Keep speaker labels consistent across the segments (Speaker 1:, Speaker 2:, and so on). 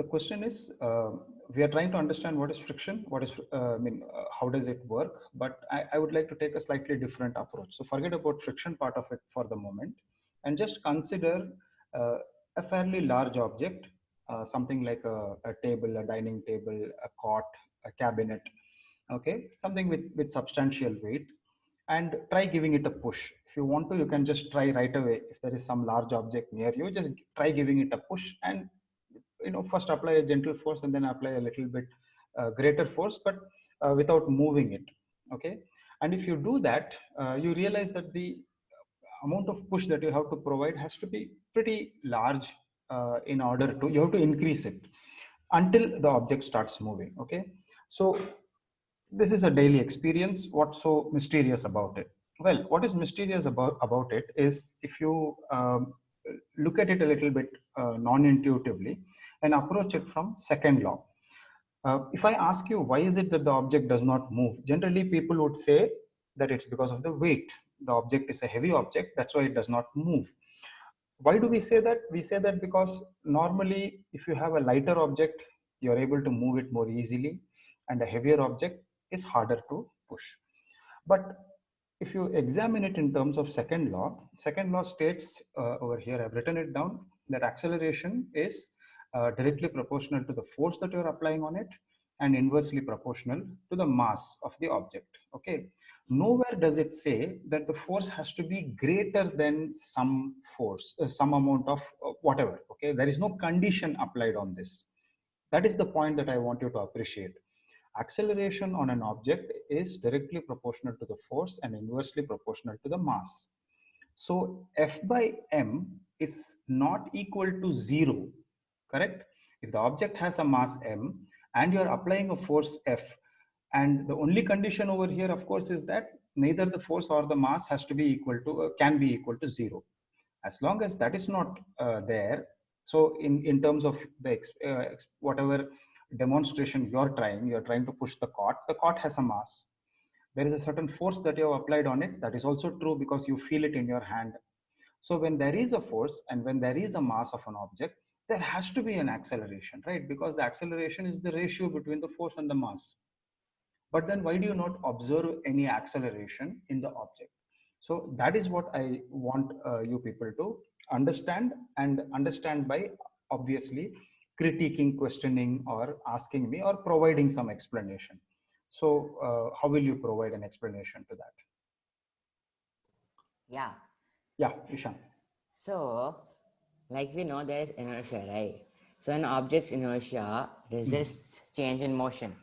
Speaker 1: The question is, we are trying to understand what is friction, what is, how does it work? But I would like to take a slightly different approach. So forget about friction part of it for the moment, and just consider uh, a fairly large object, something like a table, a dining table, a cot, a cabinet, okay, something with substantial weight, and try giving it a push. If you want to, you can just try right away. If there is some large object near you, just try giving it a push, and first apply a gentle force and then apply a little bit greater force, but without moving it, okay. And if you do that, you realize that the amount of push that you have to provide has to be pretty large, in order to, you have to increase it until the object starts moving, okay. So this is a daily experience. What's so mysterious about it? Well, what is mysterious about it is, if you look at it a little bit non-intuitively and approach it from second law. If I ask you, why is it that the object does not move? Generally, people would say that it's because of the weight. The object is a heavy object, that's why it does not move. Why do we say that? We say that because normally, if you have a lighter object, you're able to move it more easily, and a heavier object is harder to push. But if you examine it in terms of second law states, over here, I've written it down, that acceleration is directly proportional to the force that you're applying on it, and inversely proportional to the mass of the object, okay. Nowhere does it say that the force has to be greater than some force, some amount of whatever, okay. There is no condition applied on this. That is the point that I want you to appreciate. Acceleration on an object is directly proportional to the force and inversely proportional to the mass. So F by m is not equal to 0, correct? If the object has a mass m and you are applying a force F, and the only condition over here, of course, is that neither the force or the mass has to be equal to, can be equal to 0. As long as that is not there, so in terms of the whatever demonstration you're trying to push the cot has a mass. There is a certain force that you have applied on it. That is also true because you feel it in your hand. So when there is a force and when there is a mass of an object, there has to be an acceleration, right? Because the acceleration is the ratio between the force and the mass. But then why do you not observe any acceleration in the object? So that is what I want you people to understand, and understand by obviously critiquing, questioning, or asking me, or providing some explanation. So how will you provide an explanation to that?
Speaker 2: Yeah.
Speaker 1: Yeah, Ishan.
Speaker 2: So, like we know, there is inertia, right? So, an object's inertia resists change in motion.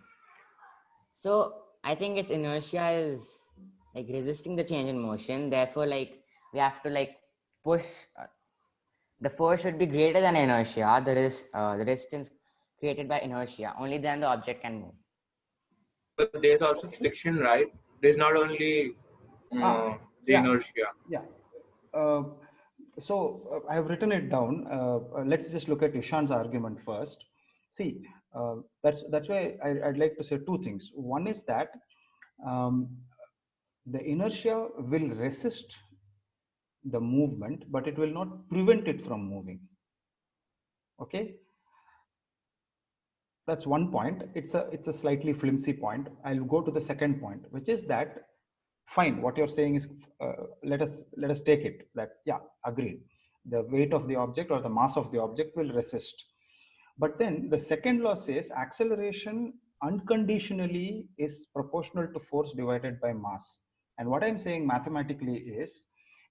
Speaker 2: So, I think its inertia is like resisting the change in motion. Therefore, like we have to like push. The force should be greater than inertia. The resistance created by inertia. Only then the object can move.
Speaker 3: But there's also friction, right? There's not only the
Speaker 1: Yeah,
Speaker 3: inertia.
Speaker 1: yeah. Uh, I have written it down. Let's just look at Ishan's argument first. See, that's why I'd like to say two things. One is that um, the inertia will resist the movement, but it will not prevent it from moving. Okay, that's one point. It's a slightly flimsy point. I'll go to the second point, which is that fine, what you're saying is, let us take it that, yeah, agreed, the weight of the object or the mass of the object will resist. But then the second law says acceleration unconditionally is proportional to force divided by mass. And what I'm saying mathematically is,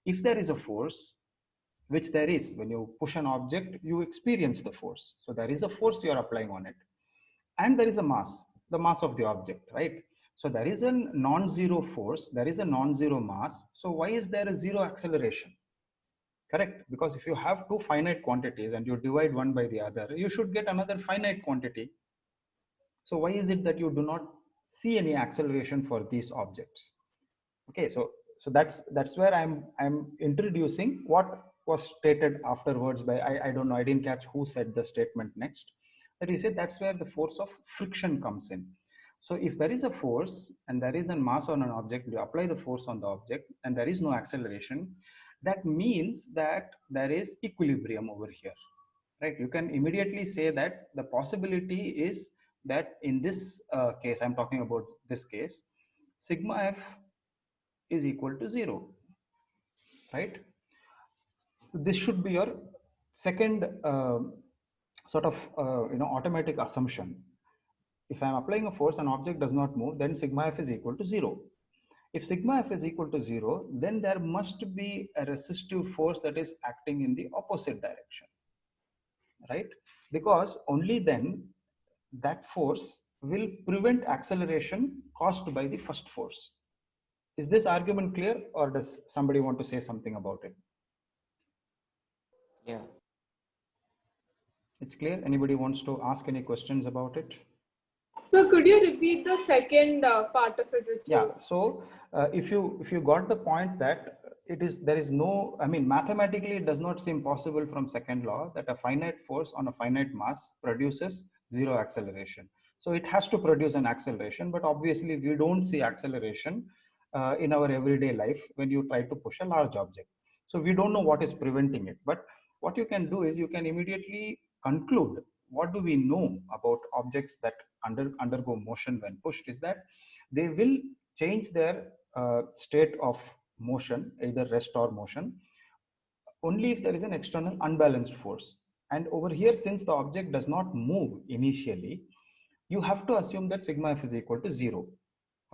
Speaker 1: if there is a force, which there is, when you push an object, you experience the force. So there is a force you are applying on it, and there is a mass, the mass of the object, right? So there is a non-zero force, there is a non-zero mass. So why is there a zero acceleration? Correct, because if you have two finite quantities and you divide one by the other, you should get another finite quantity. So why is it that you do not see any acceleration for these objects? Okay, so that's where I'm introducing what was stated afterwards by, I don't know, I didn't catch who said the statement next, that he said that's where the force of friction comes in. So if there is a force and there is a mass on an object, you apply the force on the object and there is no acceleration, that means that there is equilibrium over here. right? You can immediately say that the possibility is that in this case, I'm talking about this case, sigma f is equal to 0, right? This should be your second sort of automatic assumption. If I'm applying a force, an object does not move, then sigma f is equal to 0. If sigma f is equal to 0, then there must be a resistive force that is acting in the opposite direction, right? Because only then that force will prevent acceleration caused by the first force. Is this argument clear, or does somebody want to say something about it?
Speaker 2: Yeah.
Speaker 1: It's clear. Anybody wants to ask any questions about it?
Speaker 4: So could you repeat the second part of it?
Speaker 1: Yeah. So if you got the point that there is no, I mean, mathematically it does not seem possible from second law that a finite force on a finite mass produces zero acceleration. So it has to produce an acceleration, but obviously we don't see acceleration in our everyday life when you try to push a large object. So we don't know what is preventing it. But what you can do is you can immediately conclude what do we know about objects that undergo motion when pushed is that they will change their state of motion, either rest or motion, only if there is an external unbalanced force. And over here, since the object does not move initially, you have to assume that sigma f is equal to 0.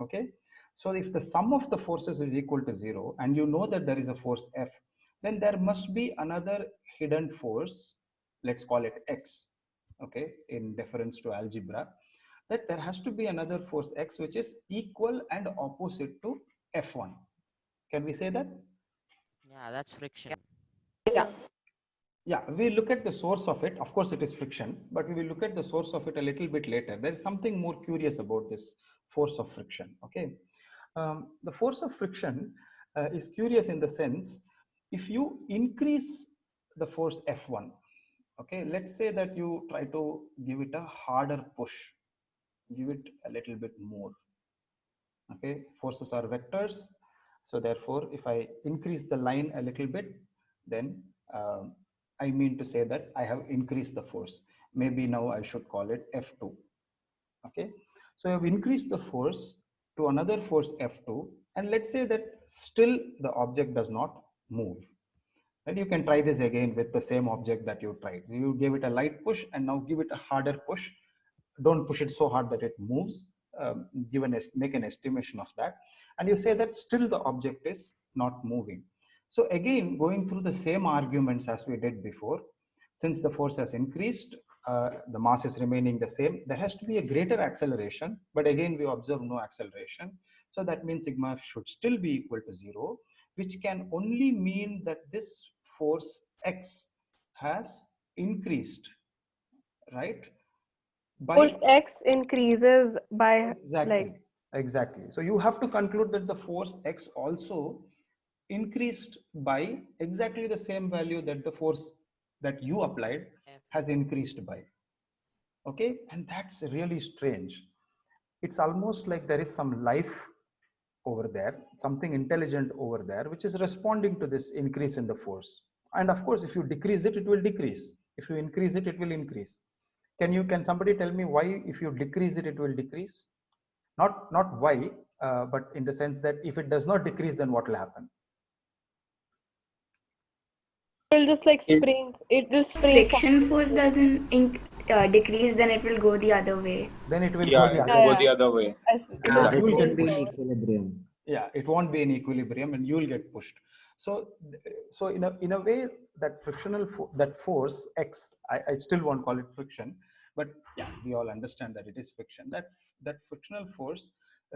Speaker 1: Okay. So if the sum of the forces is equal to 0 and you know that there is a force F, then there must be another hidden force, let's call it X, okay, in deference to algebra, that there has to be another force X which is equal and opposite to F1. Can we say that?
Speaker 5: Yeah, that's friction.
Speaker 4: Yeah.
Speaker 1: Yeah, we look at the source of it. Of course, it is friction, but we will look at the source of it a little bit later. There is something more curious about this force of friction. Okay, the force of friction is curious in the sense if you increase the force F1. Okay, let's say that you try to give it a harder push, give it a little bit more. Okay, forces are vectors, so therefore if I increase the line a little bit, then I mean to say that I have increased the force. Maybe now I should call it F2. Okay, so I've increased the force to another force F2, and let's say that still the object does not move. And you can try this again with the same object that you tried. You gave it a light push and now give it a harder push. Don't push it so hard that it moves. Make an estimation of that, and you say that still the object is not moving. So again, going through the same arguments as we did before, since the force has increased, the mass is remaining the same, there has to be a greater acceleration, but again we observe no acceleration. So that means sigma f should still be equal to 0, which can only mean that this force X has increased, right? By
Speaker 6: Force X increases by
Speaker 1: exactly. So you have to conclude that the force X also increased by exactly the same value that the force that you applied has increased by. Okay, and that's really strange. It's almost like there is some life over there, something intelligent over there, which is responding to this increase in the force. And of course, if you decrease it, it will decrease. If you increase it, it will increase. Can somebody tell me why if you decrease it, it will decrease? Not why, but in the sense that if it does not decrease, then what will happen?
Speaker 6: it'll just like spring. It will spring.
Speaker 7: Friction force doesn't decrease, then it will go the other way.
Speaker 1: Then it will
Speaker 3: Yeah,
Speaker 1: go the
Speaker 3: it
Speaker 1: other
Speaker 3: will
Speaker 1: way.
Speaker 3: go the other way.
Speaker 2: It
Speaker 1: You will
Speaker 2: won't
Speaker 1: get
Speaker 2: be in
Speaker 1: pushed.
Speaker 2: equilibrium.
Speaker 1: Yeah, it won't be in equilibrium, and you will get pushed. So in a way, that that force X, I still won't call it friction, but yeah, we all understand that it is friction. That frictional force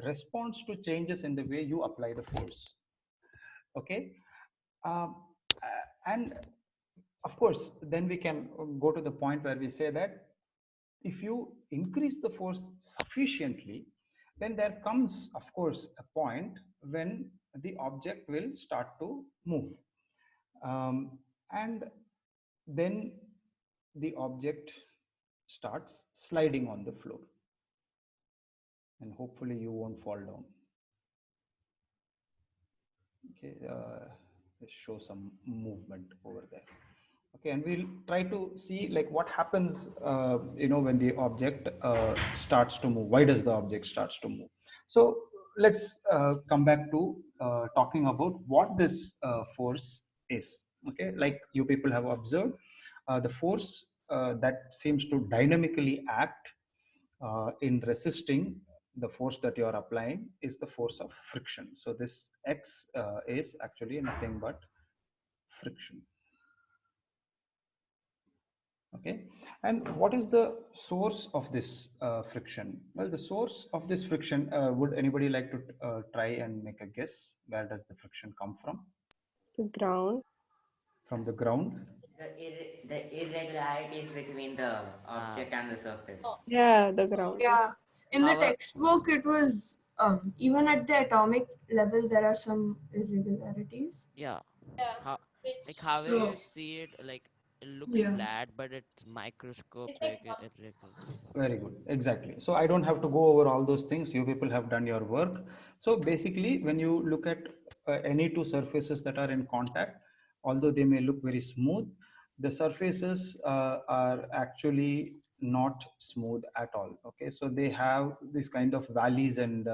Speaker 1: responds to changes in the way you apply the force. Okay, and of course, then we can go to the point where we say that if you increase the force sufficiently, then there comes, of course, a point when the object will start to move. And then the object starts sliding on the floor. And hopefully you won't fall down. Okay, let's show some movement over there. Okay, and we'll try to see like what happens, when the object starts to move. Why does the object starts to move? So let's come back to talking about what this force is. Okay, like you people have observed, the force that seems to dynamically act in resisting the force that you are applying is the force of friction. So this X is actually nothing but friction. Okay, and what is the source of this friction? Well, the source of this friction, would anybody like to try and make a guess? Where does the friction come from?
Speaker 6: The ground.
Speaker 1: From the ground?
Speaker 2: The irregularities between the object and the surface.
Speaker 6: Yeah, the ground.
Speaker 4: Yeah. In the
Speaker 5: Our-
Speaker 4: textbook, it was even at the atomic level, there are some irregularities.
Speaker 5: Yeah. How, like however
Speaker 4: So-
Speaker 5: you see it, like it looks
Speaker 4: Yeah.
Speaker 5: flat, but it's microscopic, irregular.
Speaker 1: Very good. Exactly. So I don't have to go over all those things. You people have done your work. So basically, when you look at any two surfaces that are in contact, although they may look very smooth, the surfaces are actually not smooth at all. Okay. So they have this kind of valleys and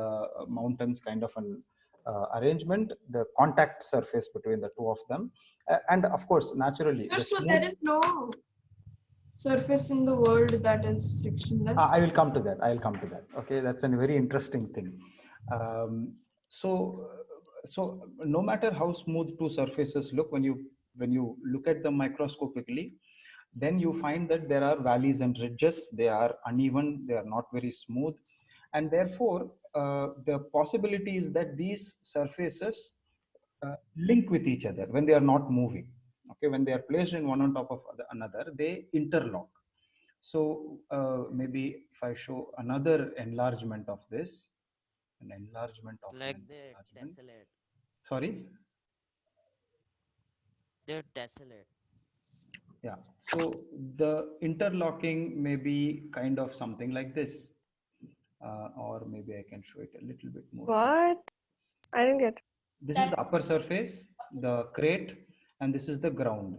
Speaker 1: mountains kind of an arrangement, the contact surface between the two of them. And of course, naturally, the
Speaker 4: So
Speaker 1: smooth.
Speaker 4: there is no surface in the world that is frictionless.
Speaker 1: I will come to that. I'll come to that. Okay, that's a very interesting thing. So, so no matter how smooth two surfaces look, when you look at them microscopically, then you find that there are valleys and ridges. They are uneven. They are not very smooth, and therefore the possibility is that these surfaces link with each other when they are not moving. Okay, when they are placed in one on top of another, they interlock. So maybe if I show another enlargement of this, an enlargement of
Speaker 5: Like
Speaker 1: an
Speaker 5: they're
Speaker 1: enlargement.
Speaker 5: desolate.
Speaker 1: Sorry.
Speaker 5: They're desolate.
Speaker 1: Yeah. So the interlocking may be kind of something like this, or maybe I can show it a little bit more.
Speaker 6: What? I didn't get.
Speaker 1: This is the upper surface, the crate, and this is the ground.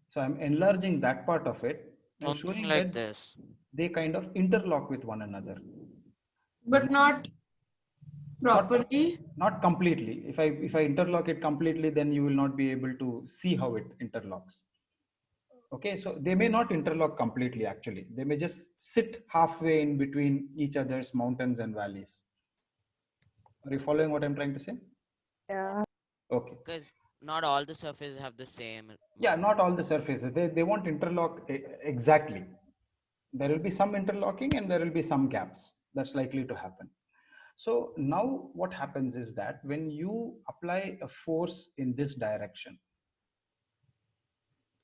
Speaker 1: So I'm enlarging that part of it and
Speaker 5: Something
Speaker 1: showing
Speaker 5: like
Speaker 1: that
Speaker 5: this.
Speaker 1: they kind of interlock with one another.
Speaker 4: But not properly.
Speaker 1: Not completely. If I interlock it completely, then you will not be able to see how it interlocks. Okay, so they may not interlock completely actually. They may just sit halfway in between each other's mountains and valleys. Are you following what I'm trying to say?
Speaker 6: Yeah.
Speaker 1: Okay.
Speaker 5: Because not all the surfaces have the same.
Speaker 1: Yeah, not all the surfaces. They won't interlock exactly. There will be some interlocking and there will be some gaps. That's likely to happen. So now what happens is that when you apply a force in this direction,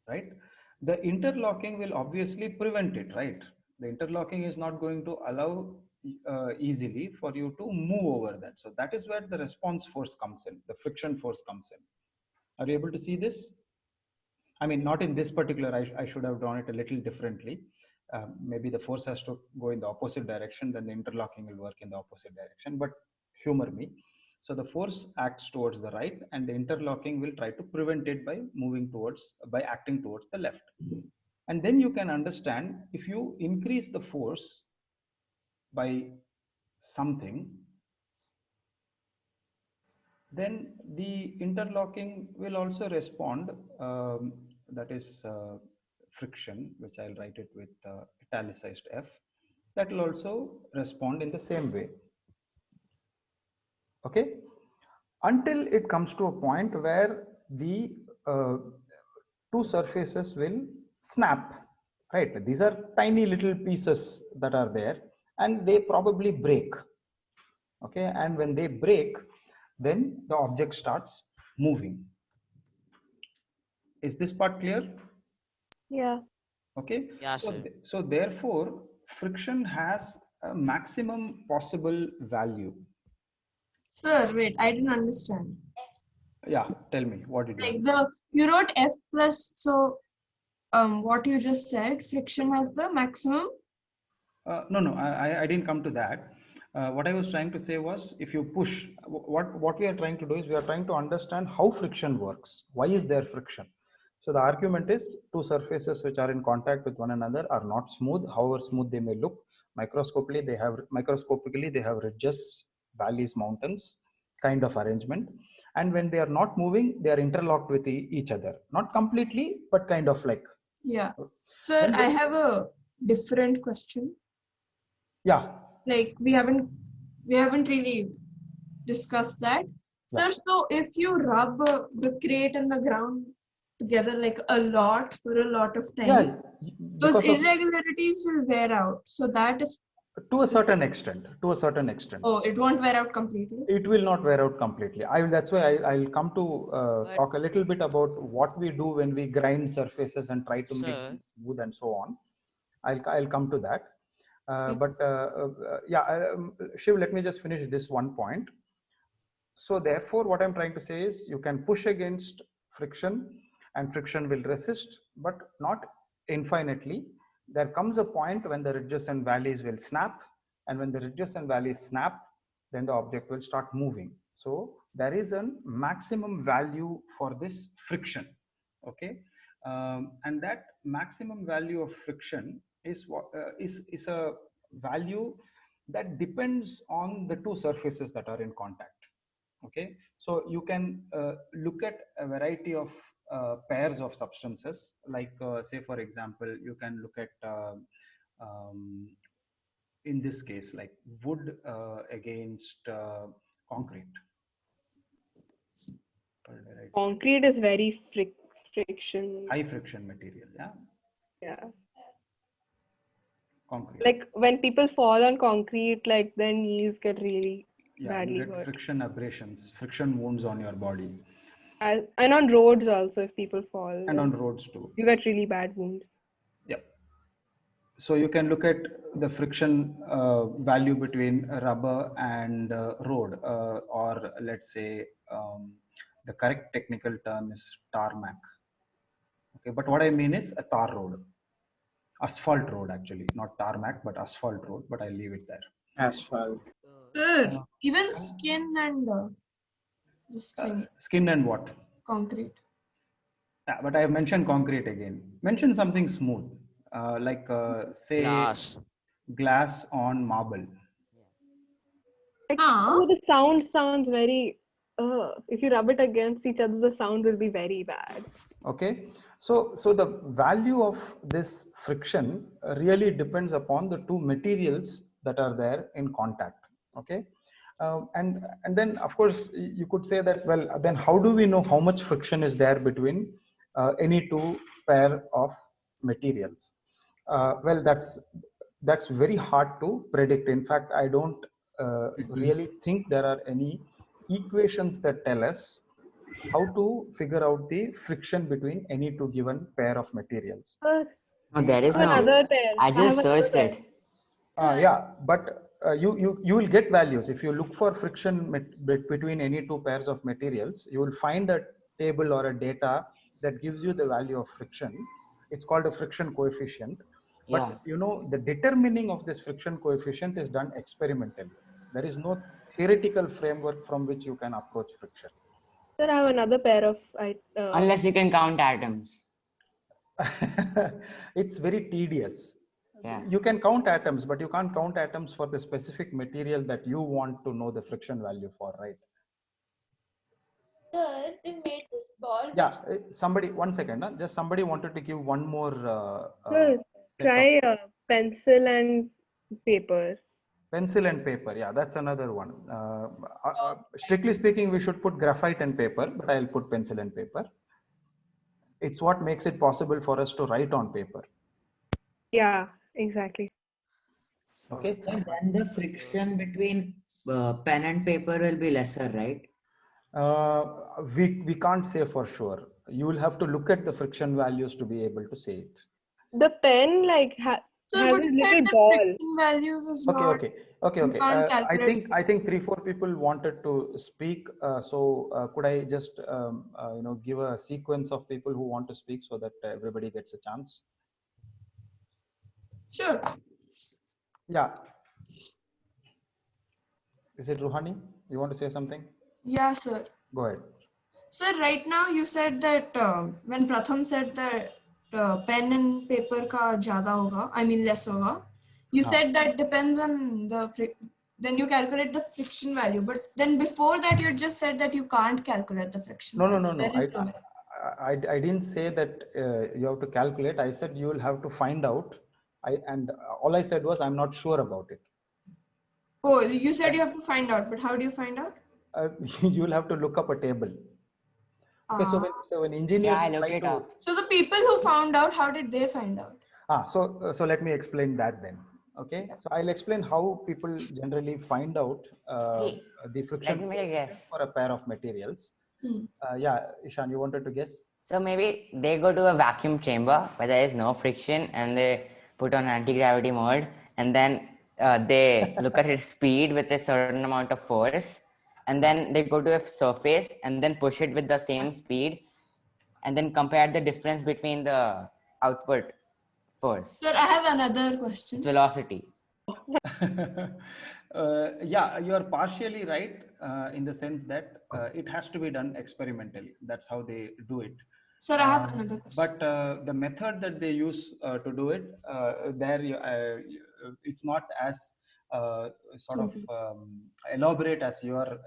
Speaker 1: right, the interlocking will obviously prevent it, right? The interlocking is not going to allow easily for you to move over that. So that is where the response force comes in, the friction force comes in. Are you able to see this? I mean, not in this particular, I should have drawn it a little differently. Maybe the force has to go in the opposite direction, then the interlocking will work in the opposite direction, but humor me. So the force acts towards the right and the interlocking will try to prevent it by by acting towards the left. And then you can understand if you increase the force by something, then the interlocking will also respond. That is friction, which I'll write it with italicized F. That will also respond in the same way. Okay, until it comes to a point where the two surfaces will snap. Right, these are tiny little pieces that are there, and they probably break. Okay, and when they break, then the object starts moving. Is this part clear?
Speaker 6: Yeah.
Speaker 1: Okay.
Speaker 5: Yeah,
Speaker 1: So,
Speaker 5: sir.
Speaker 1: so therefore, friction has a maximum possible value.
Speaker 4: Sir, wait, I didn't understand.
Speaker 1: Yeah, tell me, what did you
Speaker 4: Like
Speaker 1: understand?
Speaker 4: you wrote F plus, so what you just said, friction has the maximum.
Speaker 1: No, I didn't come to that. What I was trying to say was, if you push, what we are trying to do is we are trying to understand how friction works. Why is there friction? So the argument is two surfaces which are in contact with one another are not smooth, however smooth they may look. Microscopically they have ridges, valleys, mountains kind of arrangement. And when they are not moving, they are interlocked with each other. Not completely, but kind of like.
Speaker 4: Yeah. Sir, I have a different question.
Speaker 1: Yeah.
Speaker 4: Like we haven't really discussed that.
Speaker 1: Yeah.
Speaker 4: Sir, so if you rub the crate and the ground together like a lot for a lot of time,
Speaker 1: Yeah,
Speaker 4: those
Speaker 1: because of,
Speaker 4: irregularities will wear out. So that is
Speaker 1: to a certain extent.
Speaker 4: Oh, it won't wear out completely.
Speaker 1: It will not wear out completely. That's why I'll come to talk a little bit about what we do when we grind surfaces and try to make them smooth and so on. I'll come to that. Shiv, let me just finish this one point. So therefore, what I'm trying to say is you can push against friction and friction will resist, but not infinitely. There comes a point when the ridges and valleys will snap, and when the ridges and valleys snap, then the object will start moving. So there is a maximum value for this friction, okay? And that maximum value of friction is what is a value that depends on the two surfaces that are in contact. Okay, so you can look at a variety of pairs of substances, like say for example, you can look at um, in this case like wood against concrete.
Speaker 6: Concrete is very friction.
Speaker 1: High friction material, yeah.
Speaker 6: Yeah.
Speaker 1: Concrete.
Speaker 6: Like when people fall on concrete, like their knees get really badly
Speaker 1: you get
Speaker 6: hurt.
Speaker 1: friction abrasions, friction wounds on your body.
Speaker 6: And on roads also, if people fall.
Speaker 1: And on roads too.
Speaker 6: You get really bad wounds.
Speaker 1: Yeah. So you can look at the friction value between rubber and road, or let's say the correct technical term is tarmac. Okay, but what I mean is a tar road, asphalt road actually, not tarmac, but asphalt road. But I'll leave it there.
Speaker 3: Asphalt.
Speaker 4: Sir, even skin and this thing.
Speaker 1: Skin and what?
Speaker 4: Concrete.
Speaker 1: Yeah, but I have mentioned concrete again. Mention something smooth, like say glass on marble.
Speaker 6: Like, the sound sounds very. If you rub it against each other, the sound will be very bad.
Speaker 1: Okay, so the value of this friction really depends upon the two materials that are there in contact. Okay, and then of course you could say that, well, then how do we know how much friction is there between any two pair of materials? Well, that's very hard to predict. In fact, I don't really think there are any equations that tell us how to figure out the friction between any two given pair of materials.
Speaker 2: No, there is no. I just searched it.
Speaker 1: Yeah, but you will get values if you look for friction between any two pairs of materials. You will find a table or a data that gives you the value of friction. It's called a friction coefficient. But you know, the determining of this friction coefficient is done experimentally. There is no theoretical framework from which you can approach friction.
Speaker 6: Sir, I have another pair of.
Speaker 2: Unless you can count atoms.
Speaker 1: It's very tedious.
Speaker 2: Yeah.
Speaker 1: You can count atoms, but you can't count atoms for the specific material that you want to know the friction value for, right?
Speaker 8: Sir, they made this ball.
Speaker 1: Yeah, somebody, one second, just somebody wanted to give one more.
Speaker 6: Sir, try pencil and paper.
Speaker 1: Pencil and paper, yeah, that's another one. Strictly speaking, we should put graphite and paper, but I'll put pencil and paper. It's what makes it possible for us to write on paper.
Speaker 6: Yeah, exactly.
Speaker 1: Okay.
Speaker 9: So then the friction between pen and paper will be lesser, right?
Speaker 1: We can't say for sure. You will have to look at the friction values to be able to say it.
Speaker 6: The pen like has a little ball.
Speaker 4: Values is
Speaker 1: Okay. I think 3-4 people wanted to speak. Could I just give a sequence of people who want to speak so that everybody gets a chance?
Speaker 4: Sure.
Speaker 1: Yeah. Is it Ruhani? You want to say something?
Speaker 4: Yeah, sir.
Speaker 1: Go ahead.
Speaker 4: So right now you said that when Pratham said that pen and paper ka zyada hoga, I mean less hoga. You said that depends on the then you calculate the friction value. But then before that you just said that you can't calculate the friction value.
Speaker 1: No.
Speaker 4: Where is the way?
Speaker 1: I didn't say that you have to calculate. I said you will have to find out. And all I said was I'm not sure about it.
Speaker 4: Oh, you said you have to find out, but how do you find out?
Speaker 1: You will have to look up a table. Okay, so when engineers
Speaker 2: Yeah, I looked
Speaker 1: try
Speaker 2: it
Speaker 1: to
Speaker 2: up.
Speaker 4: So the people who found out, how did they find out?
Speaker 1: so let me explain that then. Okay, so I'll explain how people generally find out
Speaker 2: Hey,
Speaker 1: the friction
Speaker 2: let me make a guess.
Speaker 1: for a pair of materials. Yeah, Ishan, you wanted to guess?
Speaker 2: So maybe they go to a vacuum chamber where there is no friction and they put on anti-gravity mode, and then they look at its speed with a certain amount of force, and then they go to a surface and then push it with the same speed, and then compare the difference between the output force.
Speaker 4: Sir, I have another question.
Speaker 2: Its velocity.
Speaker 1: Yeah, you are partially right in the sense that it has to be done experimentally. That's how they do it.
Speaker 4: Sir, I have another question.
Speaker 1: But the method that they use to do it, it's not as sort of elaborate as you are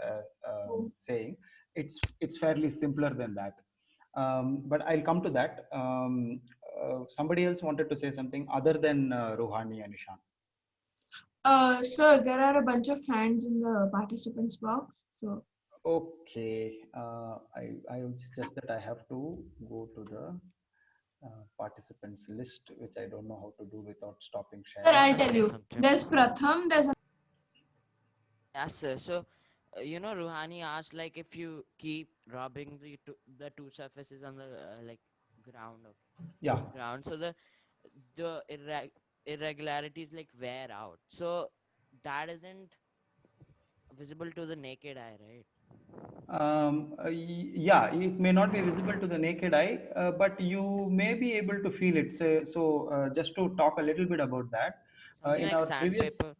Speaker 1: saying. It's fairly simpler than that. But I'll come to that. Somebody else wanted to say something other than Ruhani and Ishan.
Speaker 4: Sir, there are a bunch of hands in the participants box. So
Speaker 1: Okay, it's just that I have to go to the participants list, which I don't know how to do without stopping sharing.
Speaker 4: sir, I'll tell you. There's Pratham, there's
Speaker 5: Yes, sir. So, Ruhani asked like if you keep rubbing the two surfaces on the like ground, okay?
Speaker 1: Yeah.
Speaker 5: Ground, so the irregularities like wear out. So that isn't visible to the naked eye, right?
Speaker 1: Yeah, it may not be visible to the naked eye, but you may be able to feel it. So just to talk a little bit about that,
Speaker 5: Something
Speaker 1: in
Speaker 5: like
Speaker 1: our previous,
Speaker 5: sandpaper.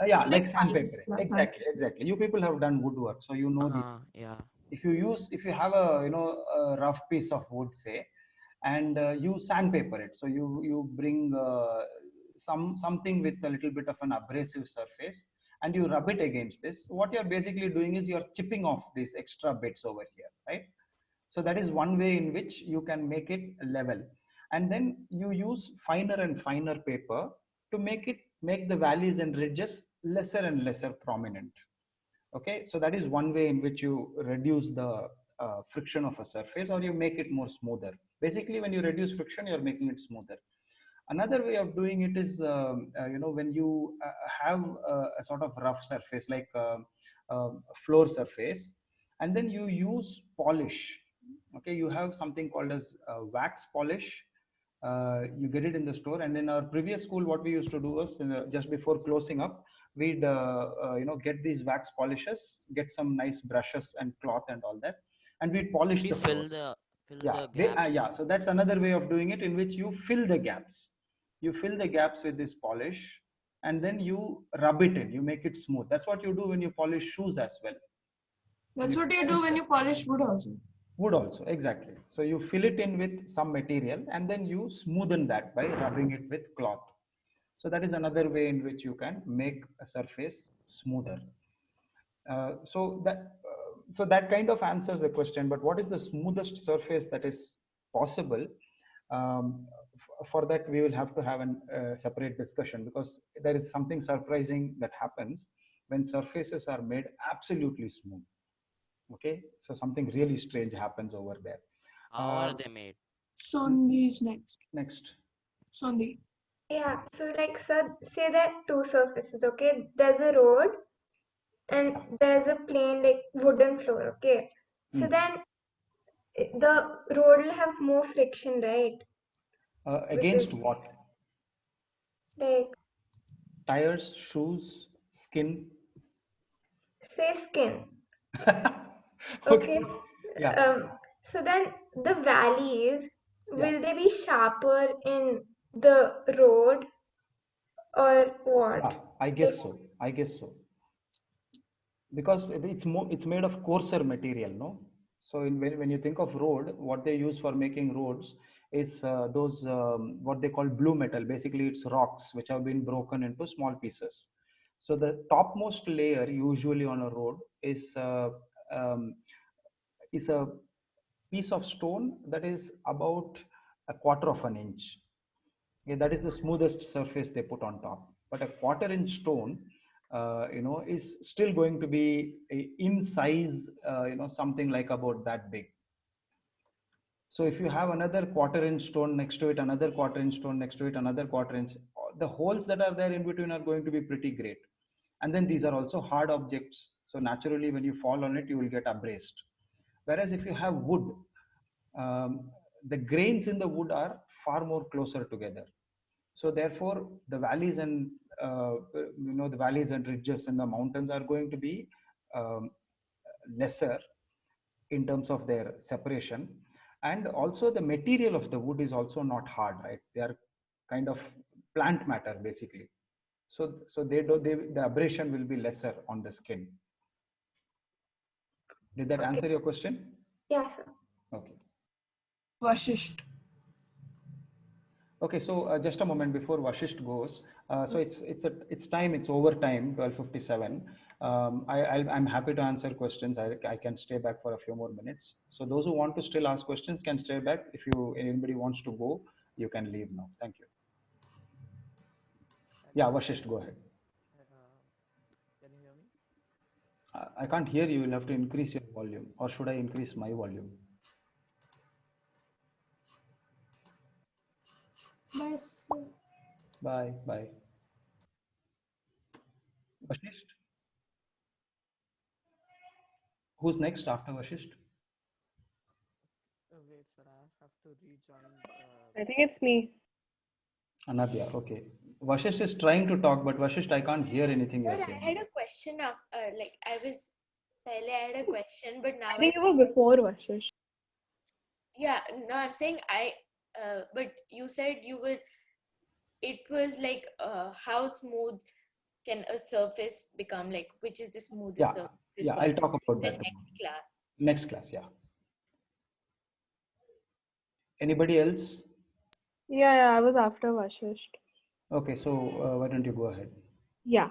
Speaker 1: yeah,
Speaker 4: It's
Speaker 1: like
Speaker 4: like
Speaker 1: sandpaper.
Speaker 4: fine.
Speaker 1: Exactly. You people have done woodwork, so you know these.
Speaker 5: Yeah.
Speaker 1: If you have a rough piece of wood, say, and you sandpaper it, so you bring something with a little bit of an abrasive surface, and you rub it against this. What you're basically doing is you're chipping off these extra bits over here, right? So that is one way in which you can make it level, and then you use finer and finer paper to make the valleys and ridges lesser and lesser prominent. Okay, so that is one way in which you reduce the friction of a surface, or you make it more smoother. Basically, when you reduce friction, you're making it smoother. Another way of doing it is when you have a sort of rough surface like a floor surface, and then you use polish. Okay, you have something called as wax polish. You get it in the store, and in our previous school what we used to do was just before closing up, we'd get these wax polishes, get some nice brushes and cloth and all that, and we'd polish
Speaker 5: We
Speaker 1: the floors.
Speaker 5: fill the gaps.
Speaker 1: Yeah, so that's another way of doing it, in which you fill the gaps. You fill the gaps with this polish, and then you rub it in, you make it smooth. That's what you do when you polish shoes as well.
Speaker 4: That's what you do when you polish wood also.
Speaker 1: Wood also, exactly. So you fill it in with some material, and then you smoothen that by rubbing it with cloth. So that is another way in which you can make a surface smoother. So that kind of answers the question. But what is the smoothest surface that is possible? For that, we will have to have a separate discussion, because there is something surprising that happens when surfaces are made absolutely smooth. Okay, so something really strange happens over there.
Speaker 5: How are they made?
Speaker 4: Sondi is next.
Speaker 1: Next.
Speaker 4: Sondi.
Speaker 7: Yeah, so like, sir, say that two surfaces, okay? There's a road and there's a plain, like, wooden floor, okay? So then the road will have more friction, right?
Speaker 1: Against what?
Speaker 7: Like,
Speaker 1: Tires, shoes, skin.
Speaker 7: say skin.
Speaker 1: Okay. Yeah.
Speaker 7: So then the valleys,
Speaker 1: Yeah.
Speaker 7: will they be sharper in the road or what?
Speaker 1: Yeah, I guess so. Because it's made of coarser material, no? So when you think of road, what they use for making roads is those what they call blue metal. Basically, it's rocks which have been broken into small pieces. So the topmost layer usually on a road um, is a piece of stone that is about a quarter of an inch. Okay, that is the smoothest surface they put on top. But a quarter-inch stone, is still going to be in size, something like about that big. So if you have another quarter-inch stone next to it, another quarter-inch stone next to it, another quarter-inch, the holes that are there in between are going to be pretty great. And then these are also hard objects. So naturally, when you fall on it, you will get abrased. Whereas if you have wood, the grains in the wood are far more closer together. So therefore, the valleys and the valleys and ridges in the mountains are going to be lesser in terms of their separation, and also the material of the wood is also not hard, right? They are kind of plant matter basically. So the abrasion will be lesser on the skin. Did that answer your question?
Speaker 7: Yeah, sir.
Speaker 1: Okay.
Speaker 4: Vashisht.
Speaker 1: Okay, so just a moment before Vashisht goes. So it's time. It's over time. 12:57. I'm happy to answer questions. I can stay back for a few more minutes. So those who want to still ask questions can stay back. If anybody wants to go, you can leave now. Thank you. Yeah, Vashisht, go ahead.
Speaker 5: Can you hear me?
Speaker 1: I can't hear you. You'll have to increase your volume, or should I increase my volume?
Speaker 4: Nice.
Speaker 1: Bye. Bye. Vashisht? Who's next after Vashisht?
Speaker 5: Wait, sir, I have to rejoin.
Speaker 6: I think it's me.
Speaker 1: Anadya, okay. Vashisht is trying to talk, but Vashisht, I can't hear anything you're
Speaker 8: Well, I
Speaker 1: saying.
Speaker 8: had a question of I had a question, but now
Speaker 6: I think you were before Vashish.
Speaker 8: yeah, no, I'm saying but you said it was like how smooth can a surface become, like which is the smoothest surface?
Speaker 1: Yeah, I'll talk about that
Speaker 8: next class.
Speaker 1: Next class, yeah. Anybody else?
Speaker 6: Yeah, I was after Vashish.
Speaker 1: Okay, so why don't you go ahead?
Speaker 6: Yeah.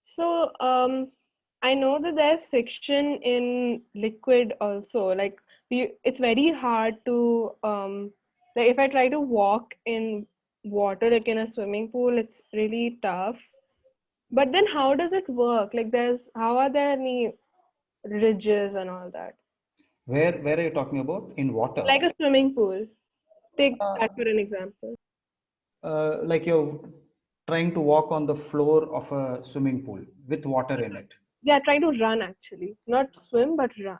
Speaker 6: So I know that there's friction in liquid also. Like it's very hard to like if I try to walk in water like in a swimming pool, it's really tough. But then how does it work? Like how are there any ridges and all that?
Speaker 1: Where are you talking about? In water?
Speaker 6: Like a swimming pool. Take that for an example.
Speaker 1: Like you're trying to walk on the floor of a swimming pool with water in it.
Speaker 6: Yeah, trying to run actually. Not swim, but run.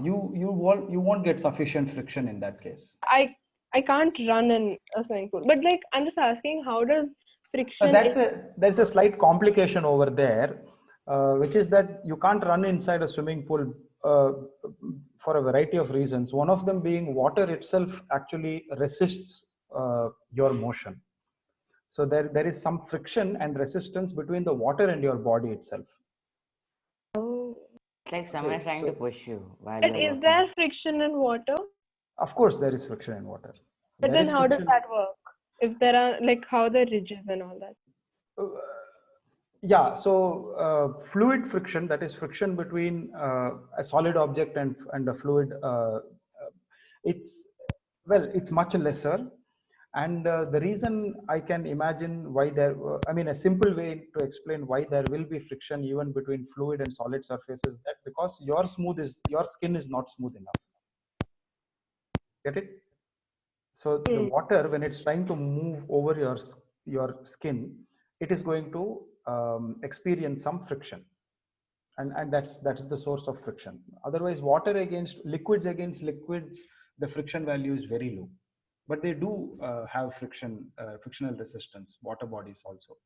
Speaker 1: You won't get sufficient friction in that case.
Speaker 6: I can't run in a swimming pool. But like I'm just asking, how does friction
Speaker 1: there's a slight complication over there, which is that you can't run inside a swimming pool for a variety of reasons. One of them being water itself actually resists your motion. So there is some friction and resistance between the water and your body itself.
Speaker 2: It's like someone is trying to push you while
Speaker 6: But
Speaker 2: you're
Speaker 6: is
Speaker 2: walking.
Speaker 6: there friction in water?
Speaker 1: Of course, there is friction in water.
Speaker 6: But then how does that work? If there are like how the ridges and all that?
Speaker 1: Yeah, so fluid friction, that is friction between a solid object and a fluid, it's much lesser. And the reason I can imagine why a simple way to explain why there will be friction even between fluid and solid surfaces, that because your skin is not smooth enough. Get it? So the water, when it's trying to move over your skin, it is going to experience some friction, and that's the source of friction. Otherwise, liquids against liquids, the friction value is very low. But they do have frictional resistance. Water bodies also,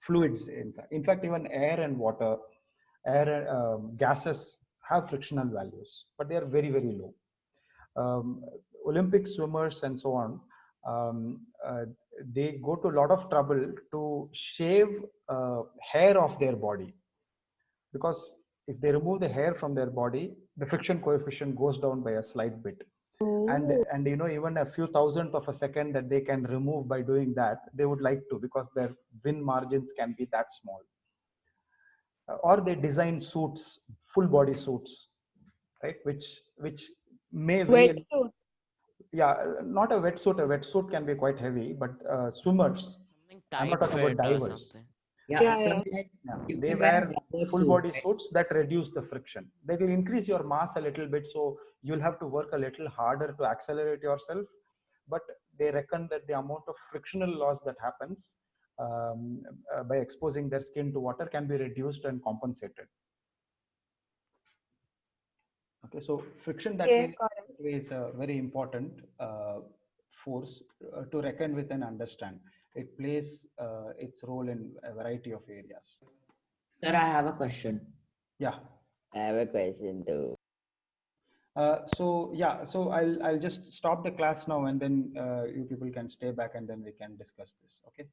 Speaker 1: fluids. In fact, even air and water, gases have frictional values, but they are very very low. Olympic swimmers and so on, they go to a lot of trouble to shave hair off their body, because if they remove the hair from their body, the friction coefficient goes down by a slight bit. And even a few thousandth of a second that they can remove by doing that, they would like to, because their win margins can be that small. Or they design suits, full body suits, right, which may weigh,
Speaker 6: Wetsuit.
Speaker 1: not a wetsuit. A wetsuit can be quite heavy, but swimmers,
Speaker 5: Something
Speaker 1: I'm not
Speaker 5: tight
Speaker 1: talking about
Speaker 5: fit or
Speaker 1: divers.
Speaker 5: something.
Speaker 9: Yeah, so
Speaker 6: Yeah.
Speaker 9: like you
Speaker 1: They
Speaker 9: can wear a
Speaker 1: wear
Speaker 9: rubber
Speaker 1: full
Speaker 9: suit,
Speaker 1: body
Speaker 9: right?
Speaker 1: suits that reduce the friction. They will increase your mass a little bit, so you'll have to work a little harder to accelerate yourself. But they reckon that the amount of frictional loss that happens by exposing their skin to water can be reduced and compensated. Okay, so friction that way is a very important force to reckon with and understand. It plays its role in a variety of areas.
Speaker 9: Sir, I have a question.
Speaker 1: Yeah.
Speaker 2: I have a question too.
Speaker 1: So I'll just stop the class now, and then you people can stay back, and then we can discuss this. Okay.